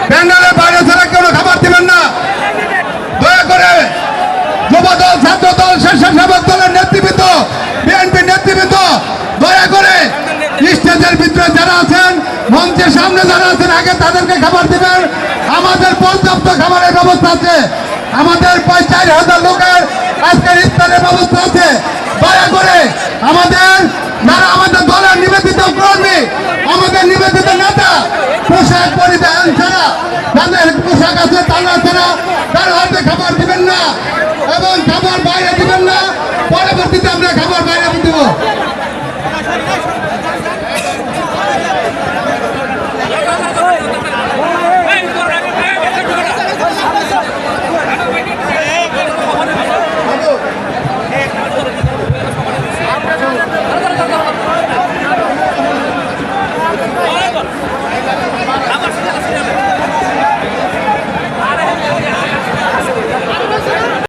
প্যান্ডেলের বাইরে ছাড়া কেউ খাবার দিবেন না। দয়া করে যুবদল, ছাত্রদল, স্বেচ্ছাসেবক দলের নেতৃবৃন্দ, বিএনপি নেতৃবৃন্দ, দয়া করে স্টেজের ভিতরে যারা আছেন, মঞ্চের সামনে যারা আছেন, আগে তাদেরকে খাবার দিবেন। আমাদের পর্যাপ্ত খাবারের ব্যবস্থা আছে। আমাদের প্রায় 4000 লোকের আজকের ইফতারের ব্যবস্থা আছে। দয়া করে যারা আমাদের দলের নিবেদিত কর্মী, আমাদের নিবেদিত নেতা, পোশাক পরিধান ছাড়া, তাদের পোশাক আছে তারা ছাড়া তার হাতে খাবার দিবেন না এবং খাবার বাইরে দিবেন না। পরবর্তীতে আমরা খাবার বাইরে দিব।